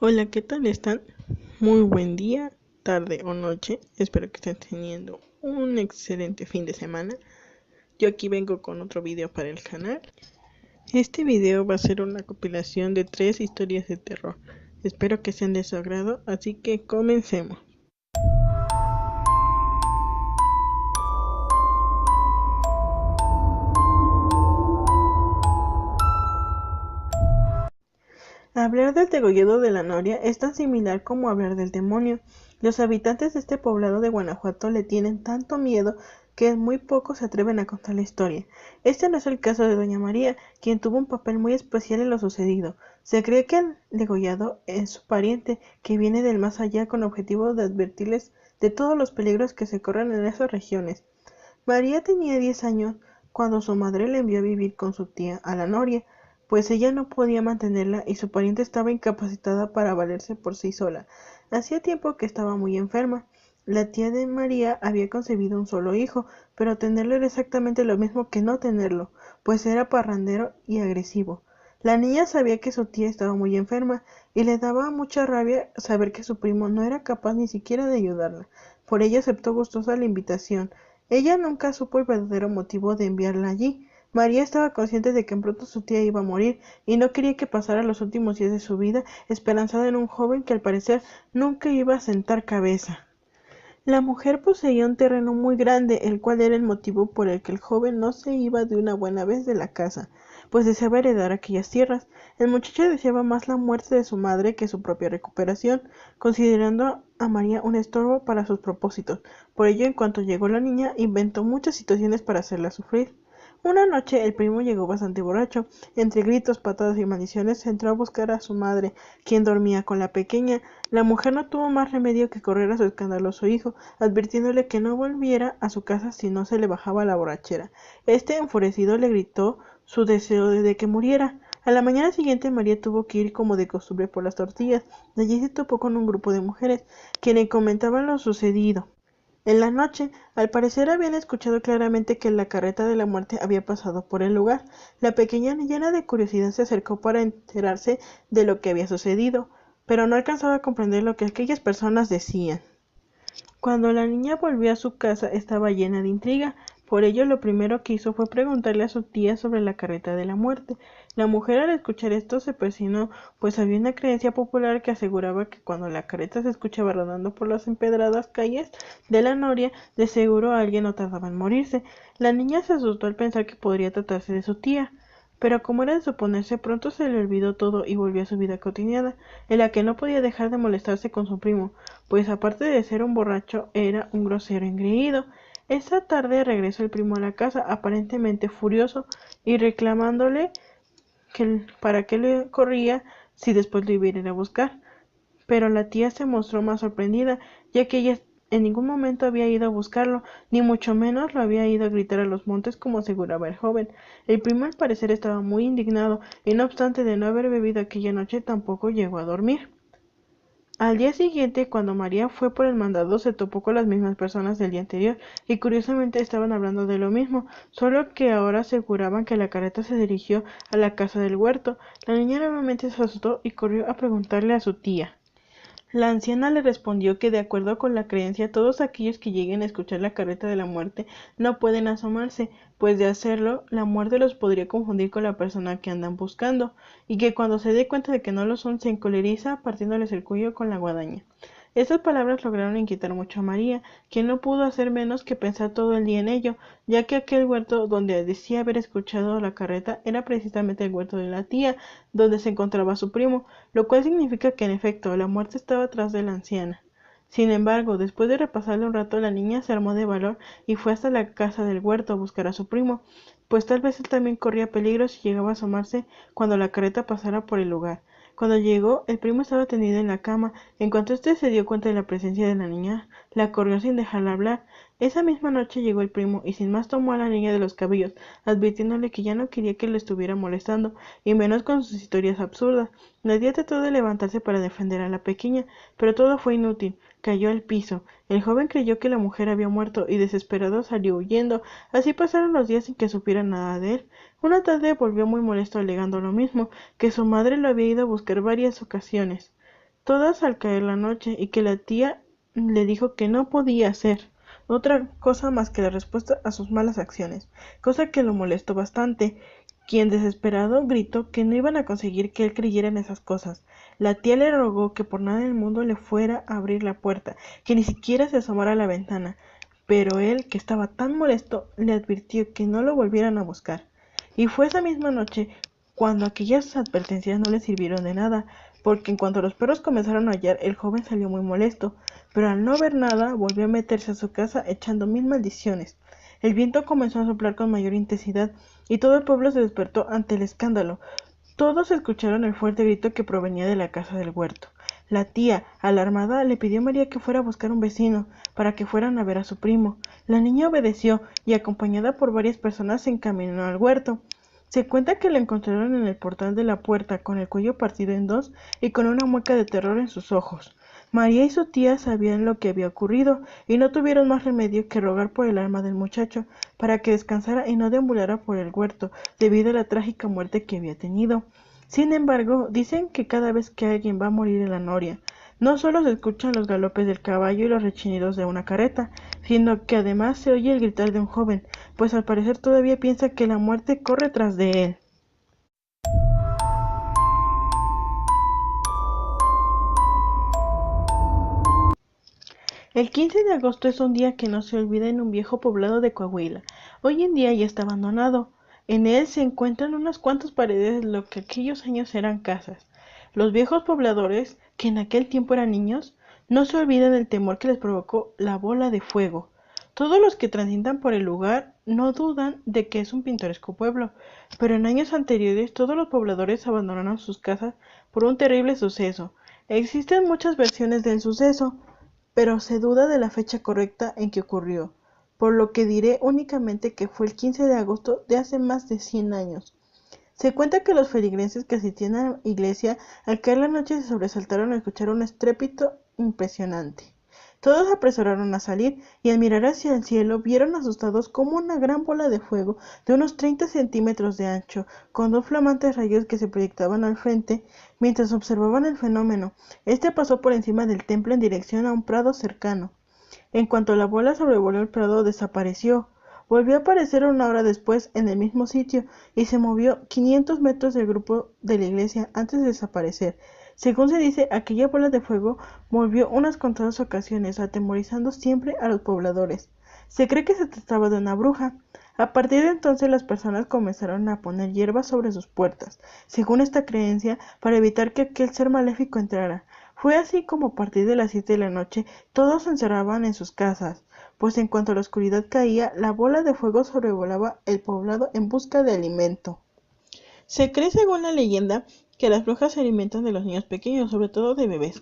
Hola, ¿qué tal están? Muy buen día, tarde o noche. Espero que estén teniendo un excelente fin de semana. Yo aquí vengo con otro video para el canal. Este video va a ser una compilación de 3 historias de terror. Espero que sean de su agrado, así que comencemos. Hablar del degollado de la Noria es tan similar como hablar del demonio. Los habitantes de este poblado de Guanajuato le tienen tanto miedo que muy pocos se atreven a contar la historia. Este no es el caso de doña María, quien tuvo un papel muy especial en lo sucedido. Se cree que el degollado es su pariente, que viene del más allá con objetivo de advertirles de todos los peligros que se corren en esas regiones. María tenía 10 años cuando su madre la envió a vivir con su tía a la Noria, pues ella no podía mantenerla y su pariente estaba incapacitada para valerse por sí sola. Hacía tiempo que estaba muy enferma. La tía de María había concebido un solo hijo, pero tenerlo era exactamente lo mismo que no tenerlo, pues era parrandero y agresivo. La niña sabía que su tía estaba muy enferma y le daba mucha rabia saber que su primo no era capaz ni siquiera de ayudarla. Por ello aceptó gustosa la invitación. Ella nunca supo el verdadero motivo de enviarla allí. María estaba consciente de que pronto su tía iba a morir y no quería que pasara los últimos días de su vida esperanzada en un joven que al parecer nunca iba a sentar cabeza. La mujer poseía un terreno muy grande, el cual era el motivo por el que el joven no se iba de una buena vez de la casa, pues deseaba heredar aquellas tierras. El muchacho deseaba más la muerte de su madre que su propia recuperación, considerando a María un estorbo para sus propósitos. Por ello, en cuanto llegó la niña, inventó muchas situaciones para hacerla sufrir. Una noche el primo llegó bastante borracho. Entre gritos, patadas y maldiciones entró a buscar a su madre, quien dormía con la pequeña. La mujer no tuvo más remedio que correr a su escandaloso hijo, advirtiéndole que no volviera a su casa si no se le bajaba la borrachera. Este, enfurecido, le gritó su deseo de que muriera. A la mañana siguiente María tuvo que ir como de costumbre por las tortillas. Allí se topó con un grupo de mujeres, quienes comentaban lo sucedido. En la noche, al parecer habían escuchado claramente que la carreta de la muerte había pasado por el lugar. La pequeña, llena de curiosidad, se acercó para enterarse de lo que había sucedido, pero no alcanzaba a comprender lo que aquellas personas decían. Cuando la niña volvió a su casa estaba llena de intriga, por ello lo primero que hizo fue preguntarle a su tía sobre la carreta de la muerte. La mujer al escuchar esto se persinó, pues había una creencia popular que aseguraba que cuando la carreta se escuchaba rodando por las empedradas calles de la Noria, de seguro alguien no tardaba en morirse. La niña se asustó al pensar que podría tratarse de su tía. Pero como era de suponerse, pronto se le olvidó todo y volvió a su vida cotidiana, en la que no podía dejar de molestarse con su primo, pues aparte de ser un borracho, era un grosero engreído. Esa tarde regresó el primo a la casa, aparentemente furioso, y reclamándole para qué le corría si después lo iba a ir a buscar. Pero la tía se mostró más sorprendida, ya que ella en ningún momento había ido a buscarlo, ni mucho menos lo había ido a gritar a los montes como aseguraba el joven. El primo al parecer estaba muy indignado, y no obstante de no haber bebido aquella noche tampoco llegó a dormir. Al día siguiente, cuando María fue por el mandado, se topó con las mismas personas del día anterior, y curiosamente estaban hablando de lo mismo, solo que ahora aseguraban que la carreta se dirigió a la casa del huerto. La niña nuevamente se asustó y corrió a preguntarle a su tía. La anciana le respondió que de acuerdo con la creencia todos aquellos que lleguen a escuchar la carreta de la muerte no pueden asomarse, pues de hacerlo la muerte los podría confundir con la persona que andan buscando, y que cuando se dé cuenta de que no lo son se encoleriza partiéndoles el cuello con la guadaña. Estas palabras lograron inquietar mucho a María, quien no pudo hacer menos que pensar todo el día en ello, ya que aquel huerto donde decía haber escuchado la carreta era precisamente el huerto de la tía, donde se encontraba su primo, lo cual significa que en efecto la muerte estaba tras de la anciana. Sin embargo, después de repasarle un rato, la niña se armó de valor y fue hasta la casa del huerto a buscar a su primo, pues tal vez él también corría peligro si llegaba a asomarse cuando la carreta pasara por el lugar. Cuando llegó, el primo estaba tendido en la cama. En cuanto éste se dio cuenta de la presencia de la niña, la corrió sin dejarla hablar. Esa misma noche llegó el primo y sin más tomó a la niña de los cabellos, advirtiéndole que ya no quería que le estuviera molestando, y menos con sus historias absurdas. La tía trató de levantarse para defender a la pequeña, pero todo fue inútil. Cayó al piso. El joven creyó que la mujer había muerto y desesperado salió huyendo. Así pasaron los días sin que supiera nada de él. Una tarde volvió muy molesto alegando lo mismo, que su madre lo había ido a buscar varias ocasiones, todas al caer la noche, y que la tía le dijo que no podía hacer otra cosa más que la respuesta a sus malas acciones, cosa que lo molestó bastante, quien desesperado gritó que no iban a conseguir que él creyera en esas cosas. La tía le rogó que por nada del mundo le fuera a abrir la puerta, que ni siquiera se asomara a la ventana, pero él, que estaba tan molesto, le advirtió que no lo volvieran a buscar. Y fue esa misma noche cuando aquellas advertencias no le sirvieron de nada, porque en cuanto los perros comenzaron a aullar, el joven salió muy molesto, pero al no ver nada, volvió a meterse a su casa echando mil maldiciones. El viento comenzó a soplar con mayor intensidad, y todo el pueblo se despertó ante el escándalo. Todos escucharon el fuerte grito que provenía de la casa del huerto. La tía, alarmada, le pidió a María que fuera a buscar un vecino, para que fueran a ver a su primo. La niña obedeció, y acompañada por varias personas se encaminó al huerto. Se cuenta que la encontraron en el portal de la puerta, con el cuello partido en dos y con una mueca de terror en sus ojos. María y su tía sabían lo que había ocurrido, y no tuvieron más remedio que rogar por el alma del muchacho, para que descansara y no deambulara por el huerto, debido a la trágica muerte que había tenido. Sin embargo, dicen que cada vez que alguien va a morir en la noria, no solo se escuchan los galopes del caballo y los rechinidos de una carreta, sino que además se oye el gritar de un joven, pues al parecer todavía piensa que la muerte corre tras de él. El 15 de agosto es un día que no se olvida en un viejo poblado de Coahuila. Hoy en día ya está abandonado. En él se encuentran unas cuantas paredes de lo que aquellos años eran casas. Los viejos pobladores, que en aquel tiempo eran niños, no se olvidan del temor que les provocó la bola de fuego. Todos los que transitan por el lugar no dudan de que es un pintoresco pueblo, pero en años anteriores todos los pobladores abandonaron sus casas por un terrible suceso. Existen muchas versiones del suceso, pero se duda de la fecha correcta en que ocurrió, por lo que diré únicamente que fue el 15 de agosto de hace más de 100 años. Se cuenta que los feligreses que asistían a la iglesia al caer la noche se sobresaltaron al escuchar un estrépito impresionante. Todos se apresuraron a salir y al mirar hacia el cielo vieron asustados como una gran bola de fuego de unos 30 centímetros de ancho, con dos flamantes rayos que se proyectaban al frente mientras observaban el fenómeno. Este pasó por encima del templo en dirección a un prado cercano. En cuanto la bola sobrevoló el prado, desapareció. Volvió a aparecer una hora después en el mismo sitio y se movió 500 metros del grupo de la iglesia antes de desaparecer. Según se dice, aquella bola de fuego volvió unas contadas ocasiones, atemorizando siempre a los pobladores. Se cree que se trataba de una bruja. A partir de entonces las personas comenzaron a poner hierbas sobre sus puertas, según esta creencia, para evitar que aquel ser maléfico entrara. Fue así como a partir de las 7 de la noche todos se encerraban en sus casas, pues en cuanto la oscuridad caía, la bola de fuego sobrevolaba el poblado en busca de alimento. Se cree, según la leyenda, que las brujas se alimentan de los niños pequeños, sobre todo de bebés.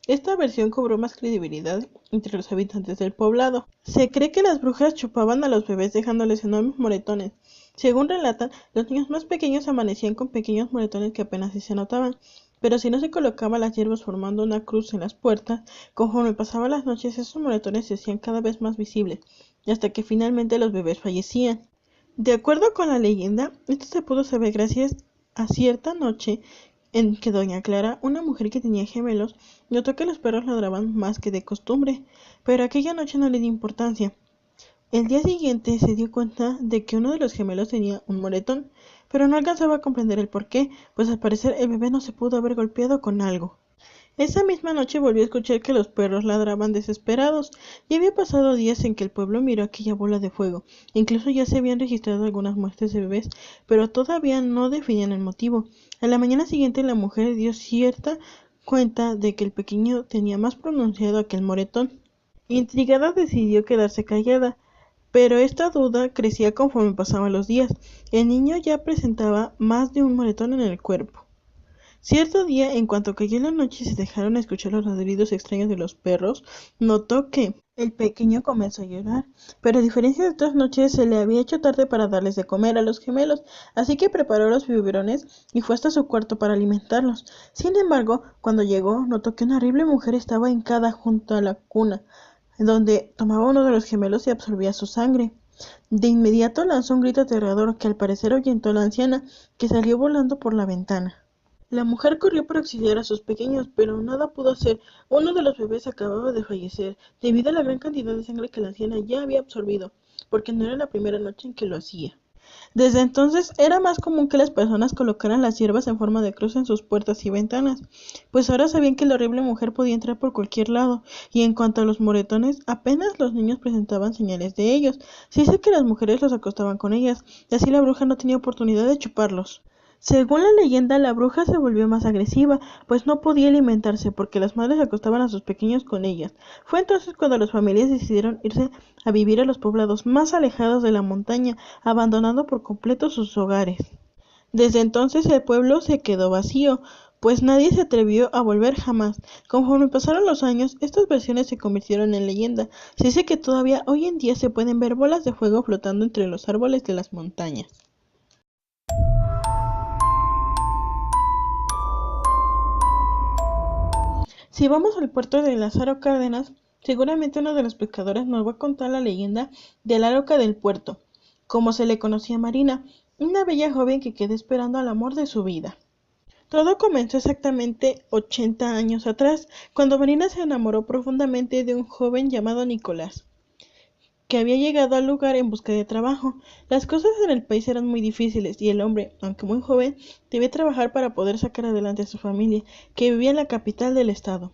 Esta versión cobró más credibilidad entre los habitantes del poblado. Se cree que las brujas chupaban a los bebés dejándoles enormes moretones. Según relatan, los niños más pequeños amanecían con pequeños moretones que apenas si se notaban, pero si no se colocaban las hierbas formando una cruz en las puertas, conforme pasaban las noches esos moretones se hacían cada vez más visibles, hasta que finalmente los bebés fallecían. De acuerdo con la leyenda, esto se pudo saber gracias a cierta noche en que doña Clara, una mujer que tenía gemelos, notó que los perros ladraban más que de costumbre, pero aquella noche no le dio importancia. El día siguiente se dio cuenta de que uno de los gemelos tenía un moretón, pero no alcanzaba a comprender el porqué, pues al parecer el bebé no se pudo haber golpeado con algo. Esa misma noche volvió a escuchar que los perros ladraban desesperados. Ya había pasado días en que el pueblo miró aquella bola de fuego. Incluso ya se habían registrado algunas muertes de bebés, pero todavía no definían el motivo. A la mañana siguiente la mujer dio cierta cuenta de que el pequeño tenía más pronunciado aquel moretón. Intrigada decidió quedarse callada, pero esta duda crecía conforme pasaban los días. El niño ya presentaba más de un moretón en el cuerpo. Cierto día, en cuanto cayó la noche y se dejaron escuchar los ladridos extraños de los perros, notó que el pequeño comenzó a llorar, pero a diferencia de otras noches se le había hecho tarde para darles de comer a los gemelos, así que preparó los biberones y fue hasta su cuarto para alimentarlos. Sin embargo, cuando llegó, notó que una horrible mujer estaba hincada junto a la cuna, donde tomaba uno de los gemelos y absorbía su sangre. De inmediato lanzó un grito aterrador que al parecer ahuyentó a la anciana, que salió volando por la ventana. La mujer corrió para auxiliar a sus pequeños, pero nada pudo hacer. Uno de los bebés acababa de fallecer, debido a la gran cantidad de sangre que la anciana ya había absorbido, porque no era la primera noche en que lo hacía. Desde entonces era más común que las personas colocaran las hierbas en forma de cruz en sus puertas y ventanas, pues ahora sabían que la horrible mujer podía entrar por cualquier lado, y en cuanto a los moretones, apenas los niños presentaban señales de ellos. Se dice que las mujeres los acostaban con ellas, y así la bruja no tenía oportunidad de chuparlos. Según la leyenda, la bruja se volvió más agresiva, pues no podía alimentarse porque las madres acostaban a sus pequeños con ellas. Fue entonces cuando las familias decidieron irse a vivir a los poblados más alejados de la montaña, abandonando por completo sus hogares. Desde entonces el pueblo se quedó vacío, pues nadie se atrevió a volver jamás. Conforme pasaron los años, estas versiones se convirtieron en leyenda. Se dice que todavía hoy en día se pueden ver bolas de fuego flotando entre los árboles de las montañas. Si vamos al puerto de Lázaro Cárdenas, seguramente uno de los pescadores nos va a contar la leyenda de la loca del puerto, como se le conocía a Marina, una bella joven que quedó esperando al amor de su vida. Todo comenzó exactamente 80 años atrás, cuando Marina se enamoró profundamente de un joven llamado Nicolás, que había llegado al lugar en busca de trabajo. Las cosas en el país eran muy difíciles y el hombre, aunque muy joven, debía trabajar para poder sacar adelante a su familia, que vivía en la capital del estado.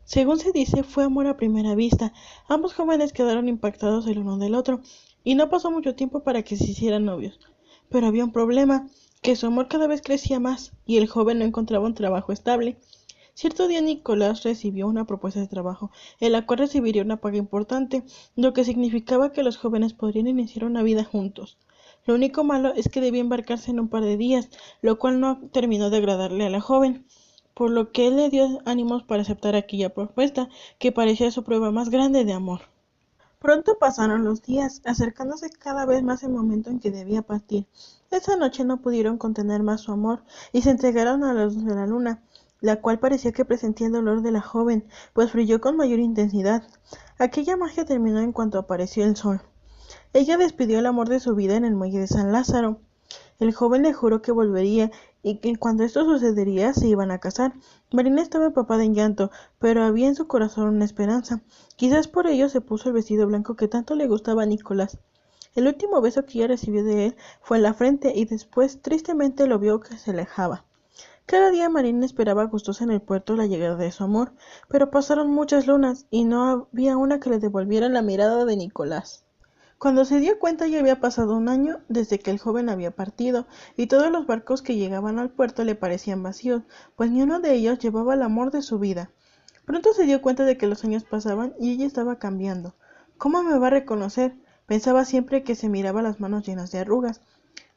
Según se dice, fue amor a primera vista. Ambos jóvenes quedaron impactados el uno del otro, y no pasó mucho tiempo para que se hicieran novios. Pero había un problema, que su amor cada vez crecía más, y el joven no encontraba un trabajo estable. Cierto día Nicolás recibió una propuesta de trabajo, en la cual recibiría una paga importante, lo que significaba que los jóvenes podrían iniciar una vida juntos. Lo único malo es que debía embarcarse en un par de días, lo cual no terminó de agradarle a la joven, por lo que él le dio ánimos para aceptar aquella propuesta, que parecía su prueba más grande de amor. Pronto pasaron los días, acercándose cada vez más el momento en que debía partir. Esa noche no pudieron contener más su amor, y se entregaron a la luz de la luna, la cual parecía que presentía el dolor de la joven, pues brilló con mayor intensidad. Aquella magia terminó en cuanto apareció el sol. Ella despidió el amor de su vida en el muelle de San Lázaro. El joven le juró que volvería y que cuando esto sucedería se iban a casar. Marina estaba empapada en llanto, pero había en su corazón una esperanza. Quizás por ello se puso el vestido blanco que tanto le gustaba a Nicolás. El último beso que ella recibió de él fue en la frente y después tristemente lo vio que se alejaba. Cada día Marina esperaba gustosa en el puerto la llegada de su amor, pero pasaron muchas lunas y no había una que le devolviera la mirada de Nicolás. Cuando se dio cuenta ya había pasado un año desde que el joven había partido, y todos los barcos que llegaban al puerto le parecían vacíos, pues ni uno de ellos llevaba el amor de su vida. Pronto se dio cuenta de que los años pasaban y ella estaba cambiando. ¿Cómo me va a reconocer? Pensaba siempre que se miraba las manos llenas de arrugas.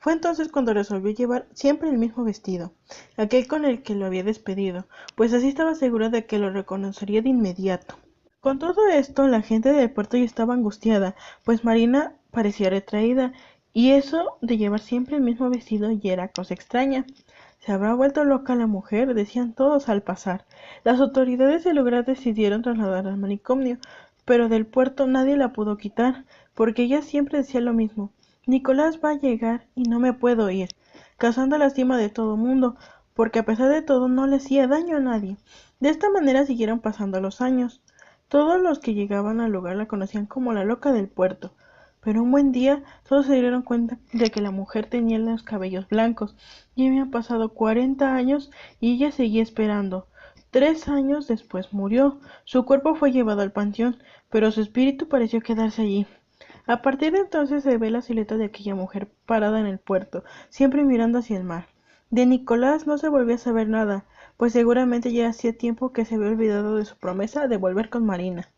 Fue entonces cuando resolvió llevar siempre el mismo vestido, aquel con el que lo había despedido, pues así estaba segura de que lo reconocería de inmediato. Con todo esto, la gente del puerto ya estaba angustiada, pues Marina parecía retraída, y eso de llevar siempre el mismo vestido ya era cosa extraña. Se habrá vuelto loca la mujer, decían todos al pasar. Las autoridades del lugar decidieron trasladarla al manicomio, pero del puerto nadie la pudo quitar, porque ella siempre decía lo mismo. Nicolás va a llegar y no me puedo ir, causando lastima de todo mundo, porque a pesar de todo no le hacía daño a nadie. De esta manera siguieron pasando los años. Todos los que llegaban al lugar la conocían como la loca del puerto, pero un buen día todos se dieron cuenta de que la mujer tenía los cabellos blancos, y habían pasado 40 años y ella seguía esperando. 3 años después murió. Su cuerpo fue llevado al panteón, pero su espíritu pareció quedarse allí. A partir de entonces se ve la silueta de aquella mujer parada en el puerto, siempre mirando hacia el mar. De Nicolás no se volvió a saber nada, pues seguramente ya hacía tiempo que se había olvidado de su promesa de volver con Marina.